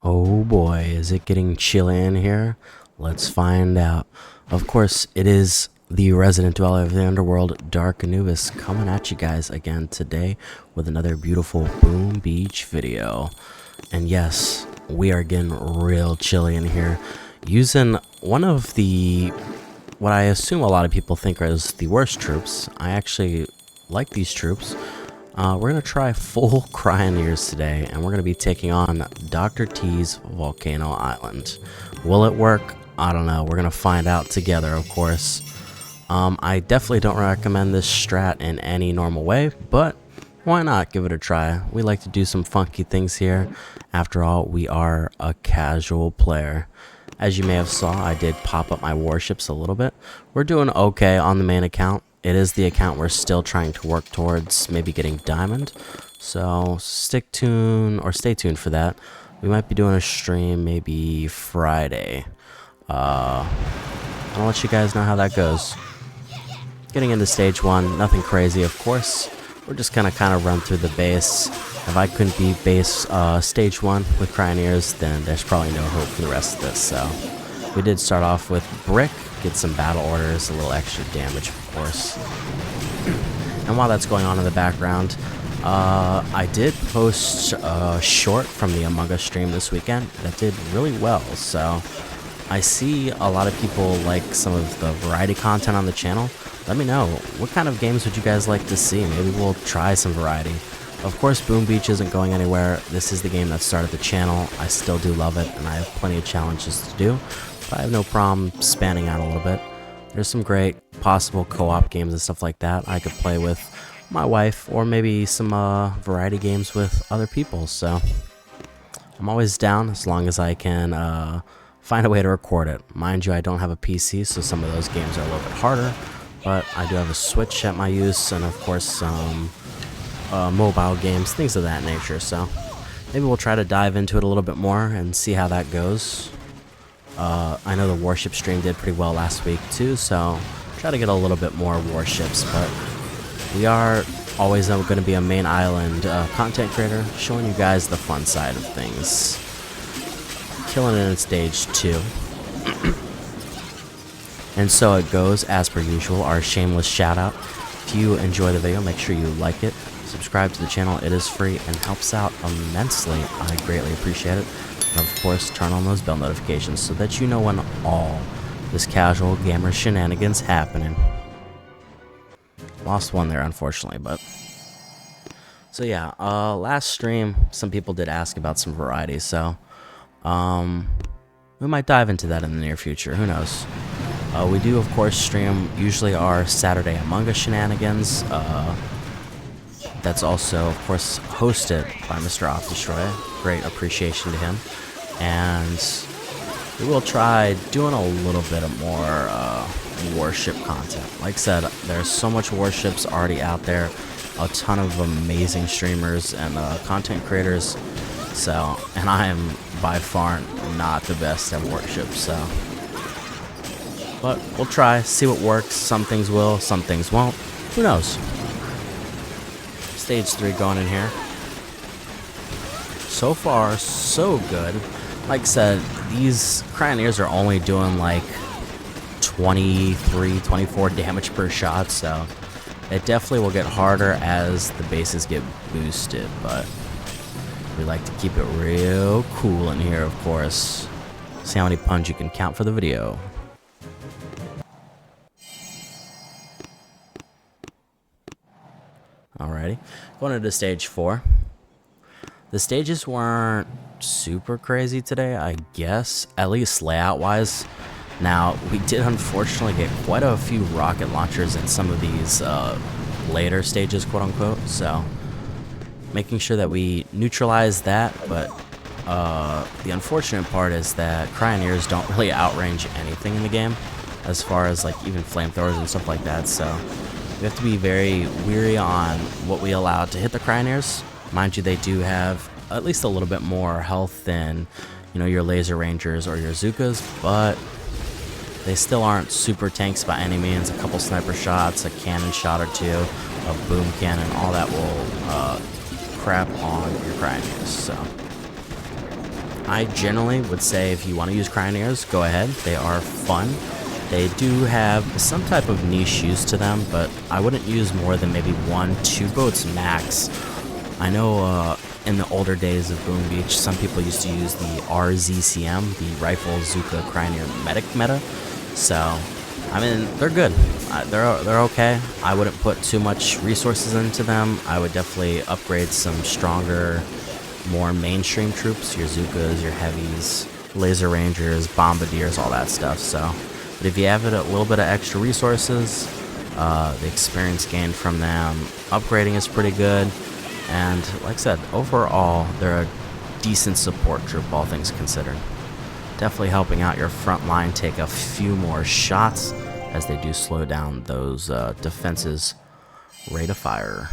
Oh boy, is it getting chilly in here? Let's find out. Of course, it is the resident dweller of the underworld, Dark Anubis, coming at you guys again today with another beautiful Boom Beach video. And yes, we are getting real chilly in here, using one of the, what I assume a lot of people think is the worst troops. I actually like these troops. We're going to try full Cryoneers today, and we're going to be taking on Dr. T's Volcano Island. Will it work? I don't know. We're going to find out together, of course. I definitely don't recommend this strat in any normal way, but why not give it a try? We like to do some funky things here. After all, we are a casual player. As you may have saw, I did pop up my warships a little bit. We're doing okay on the main account. It is the account we're still trying to work towards maybe getting diamond. So stay tuned for that. We might be doing a stream maybe Friday. I'll let you guys know how that goes. Getting into stage 1, nothing crazy of course. We're just gonna kind of run through the base. If I couldn't beat base stage 1 with Cryoneers, then there's probably no hope for the rest of this. So we did start off with brick. Get some battle orders, a little extra damage, of course. And while that's going on in the background, I did post a short from the Among Us stream this weekend that did really well. So I see a lot of people like some of the variety content on the channel. Let me know, what kind of games would you guys like to see? Maybe we'll try some variety. Of course, Boom Beach isn't going anywhere. This is the game that started the channel. I still do love it, and I have plenty of challenges to do. I have no problem spanning out a little bit. There's some great possible co-op games and stuff like that I could play with my wife, or maybe some variety games with other people. So I'm always down as long as I can find a way to record it. Mind you, I don't have a PC, so some of those games are a little bit harder, but I do have a Switch at my use, and of course some mobile games, things of that nature. So maybe we'll try to dive into it a little bit more and see how that goes. I know the warship stream did pretty well last week too, so try to get a little bit more warships, but we are always going to be a main island content creator, showing you guys the fun side of things. Killing it in stage 2. And so it goes, as per usual, our shameless shout out. If you enjoy the video, make sure you like it, subscribe to the channel, it is free and helps out immensely. I greatly appreciate it. And of course, turn on those bell notifications so that you know when all this casual gamer shenanigans happening. Lost one there, unfortunately, but so yeah. Last stream, some people did ask about some variety, so we might dive into that in the near future. Who knows? We do, of course, stream usually our Saturday Among Us shenanigans. That's also, of course, hosted by Mr. Off Destroy. Great appreciation to him. And we will try doing a little bit of more warship content. Like I said, there's so much warships already out there. A ton of amazing streamers and content creators. So, and I am by far not the best at warships, so. But we'll try, see what works. Some things will, some things won't. Who knows? Stage 3 going in here. So far, so good. Like I said, these Cryoneers are only doing like 23, 24 damage per shot, so it definitely will get harder as the bases get boosted, but we like to keep it real cool in here, of course. See how many puns you can count for the video. Alrighty, going into stage 4. The stages weren't super crazy today, I guess, at least layout wise. Now, we did unfortunately get quite a few rocket launchers in some of these later stages, quote unquote, so making sure that we neutralize that. But the unfortunate part is that Cryoneers don't really outrange anything in the game, as far as like even flamethrowers and stuff like that, so we have to be very weary on what we allow to hit the Cryoneers. Mind you, they do have at least a little bit more health than, you know, your laser rangers or your Zookas, but they still aren't super tanks by any means. A couple sniper shots, a cannon shot or two, a boom cannon, all that will crap on your Cryoneers. So I generally would say if you want to use Cryoneers, go ahead. They are fun. They do have some type of niche use to them, but I wouldn't use more than maybe 1-2 boats max. I know in the older days of Boom Beach, some people used to use the RZCM, the Rifle Zuka Cryoneer Medic meta. So, I mean, they're good. They're okay. I wouldn't put too much resources into them. I would definitely upgrade some stronger, more mainstream troops, your Zukas, your Heavies, Laser Rangers, Bombardiers, all that stuff. So, but if you have a little bit of extra resources, the experience gained from them, upgrading is pretty good. And like I said, overall, they're a decent support troop, all things considered. Definitely helping out your front line take a few more shots, as they do slow down those defenses' rate of fire.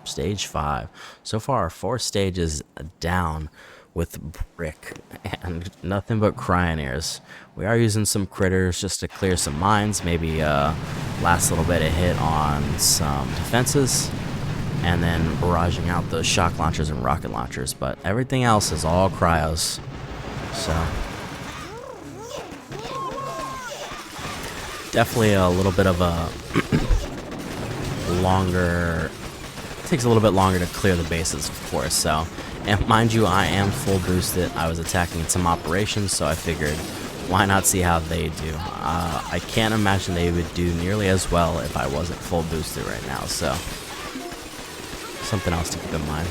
Stage 5. So far, 4 stages down with brick and nothing but Cryoneers. We are using some critters just to clear some mines, maybe last little bit of hit on some defenses, and then barraging out those shock launchers and rocket launchers, but everything else is all cryos. So definitely a little bit of a longer, takes a little bit longer to clear the bases, of course. So, and mind you, I am full boosted. I was attacking some operations, so I figured why not see how they do. I can't imagine they would do nearly as well if I wasn't full boosted right now, so something else to keep in mind.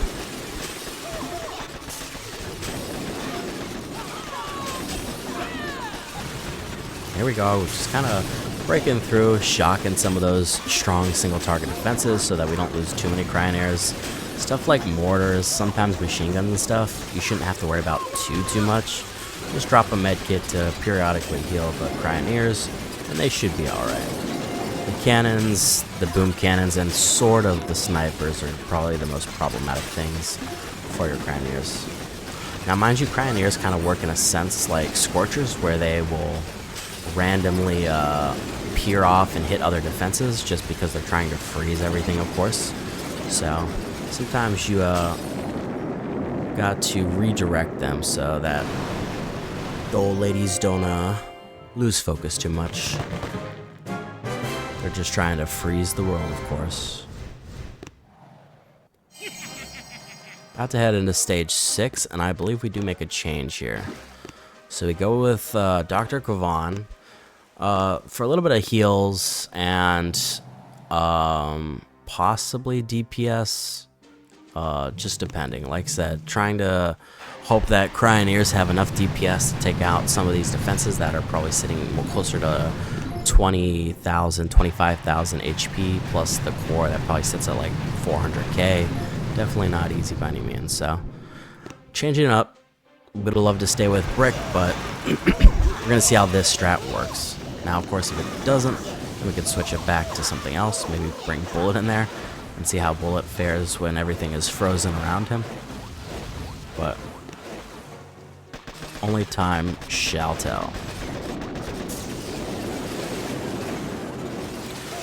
Here we go, just kind of breaking through, shocking some of those strong single target defenses so that we don't lose too many Cryoneers. Stuff like mortars, sometimes machine guns and stuff, you shouldn't have to worry about too much. Just drop a med kit to periodically heal the Cryoneers, and they should be alright. The cannons, the boom cannons, and sort of the snipers are probably the most problematic things for your Cryoneers. Now mind you, Cryoneers kind of work in a sense like Scorchers, where they will randomly peer off and hit other defenses just because they're trying to freeze everything, of course. So sometimes you got to redirect them so that the old ladies don't lose focus too much. They're just trying to freeze the world, of course. About to head into stage 6, and I believe we do make a change here. So we go with Dr. Kavan for a little bit of heals and possibly DPS, just depending. Like I said, trying to hope that Cryoneers have enough DPS to take out some of these defenses that are probably sitting closer to 20,000, 25,000 HP, plus the core that probably sits at like 400k. Definitely not easy by any means. So changing it up. Would love to stay with brick, but we're gonna see how this strat works. Now, of course, if it doesn't, then we can switch it back to something else. Maybe bring Bullet in there and see how Bullet fares when everything is frozen around him. But only time shall tell.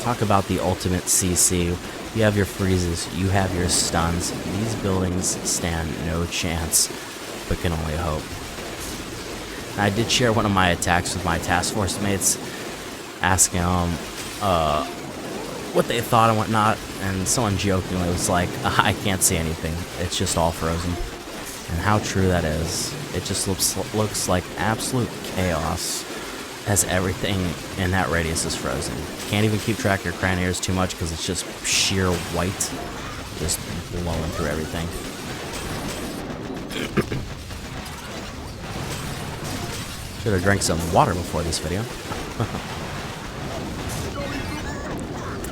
Talk about the ultimate CC. You have your freezes, you have your stuns. These buildings stand no chance, but can only hope. I did share one of my attacks with my task force mates, asking them what they thought and whatnot, and someone jokingly was like, I can't see anything, it's just all frozen. And how true that is. It just looks like absolute chaos as everything in that radius is frozen. Can't even keep track of your Cryoneers too much because it's just sheer white, just blowing through everything. Should have drank some water before this video.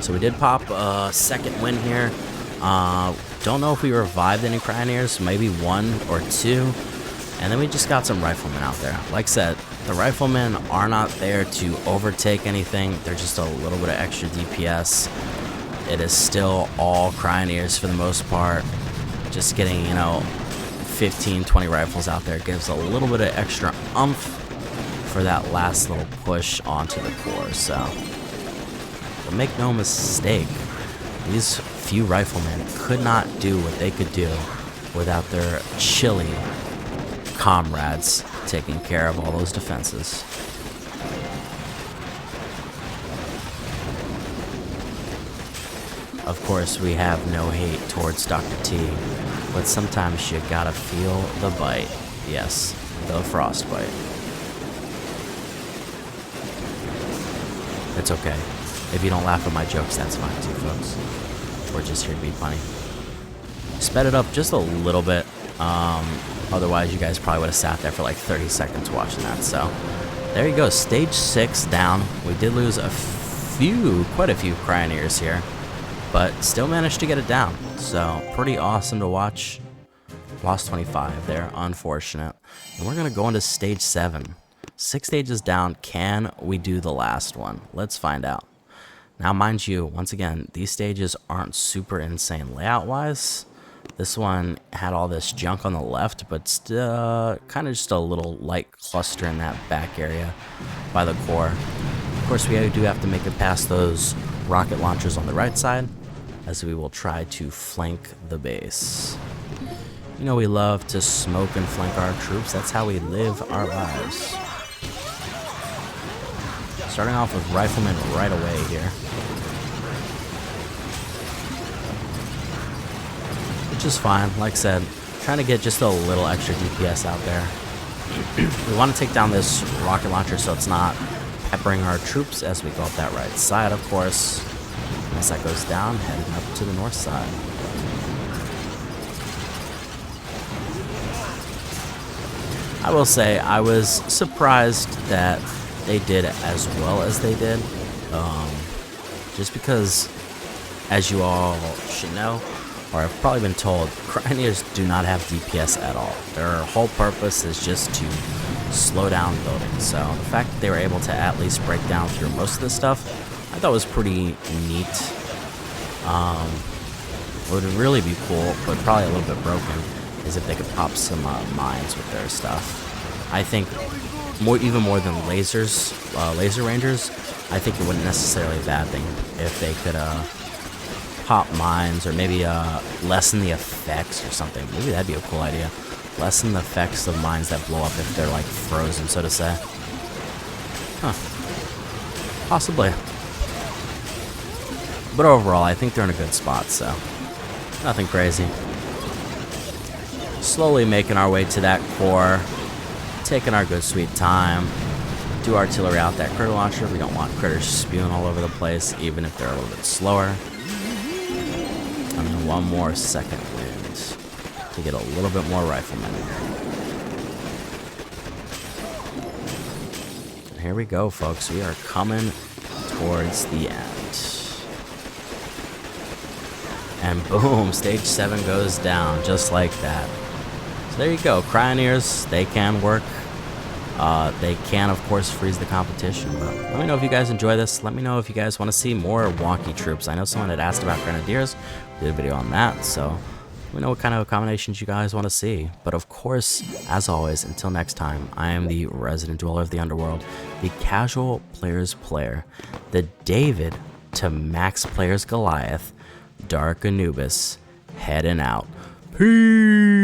So we did pop a second win here. Don't know if we revived any Cryoneers, maybe 1 or 2. And then we just got some riflemen out there. Like I said, the riflemen are not there to overtake anything. They're just a little bit of extra DPS. It is still all Cryoneers for the most part. Just getting, 15, 20 rifles out there gives a little bit of extra oomph for that last little push onto the core. So, but make no mistake, these few riflemen could not do what they could do without their chilly comrades taking care of all those defenses. Of course, we have no hate towards Dr. T, but sometimes you gotta feel the bite. Yes, the Frostbite. It's okay. If you don't laugh at my jokes, that's fine too, folks. We're just here to be funny. Sped it up just a little bit. Otherwise, you guys probably would have sat there for like 30 seconds watching that. So, there you go. Stage 6 down. We did lose quite a few Cryoneers here, but still managed to get it down. So, pretty awesome to watch. Lost 25 there, unfortunate. And we're going to go into stage 7. 6 stages down. Can we do the last one? Let's find out. Now, mind you, once again, these stages aren't super insane layout-wise. This one had all this junk on the left, but still kind of just a little light cluster in that back area by the core. Of course, we do have to make it past those rocket launchers on the right side, as we will try to flank the base. You know, we love to smoke and flank our troops. That's how we live our lives. Starting off with riflemen right away here. Which is fine. Like I said, trying to get just a little extra DPS out there. We want to take down this rocket launcher so it's not peppering our troops as we go up that right side, of course. As that goes down, heading up to the north side. I will say, I was surprised that they did as well as they did. Just because, as you all should know, or I've probably been told, Cryoneers do not have DPS at all. Their whole purpose is just to slow down building. So the fact that they were able to at least break down through most of this stuff, I thought was pretty neat. What would really be cool, but probably a little bit broken, is if they could pop some mines with their stuff. I think even more than laser rangers, I think it wouldn't necessarily be a bad thing if they could pop mines, or maybe lessen the effects or something. Maybe that'd be a cool idea. Lessen the effects of mines that blow up if they're like frozen, so to say. Huh. Possibly. But overall, I think they're in a good spot, so nothing crazy. Slowly making our way to that core, taking our good sweet time. Do artillery out that critter launcher. We don't want critters spewing all over the place, even if they're a little bit slower. And then one more second wind to get a little bit more riflemen. And here we go, folks. We are coming towards the end. And boom, stage 7 goes down just like that. So there you go. Cryoneers, they can work. They can, of course, freeze the competition. But let me know if you guys enjoy this. Let me know if you guys want to see more wonky troops. I know someone had asked about Grenadiers. We did a video on that. So let me know what kind of combinations you guys want to see. But of course, as always, until next time, I am the resident dweller of the underworld, the casual player's player, the David to Max player's Goliath, Dark Anubis, heading out. Peace!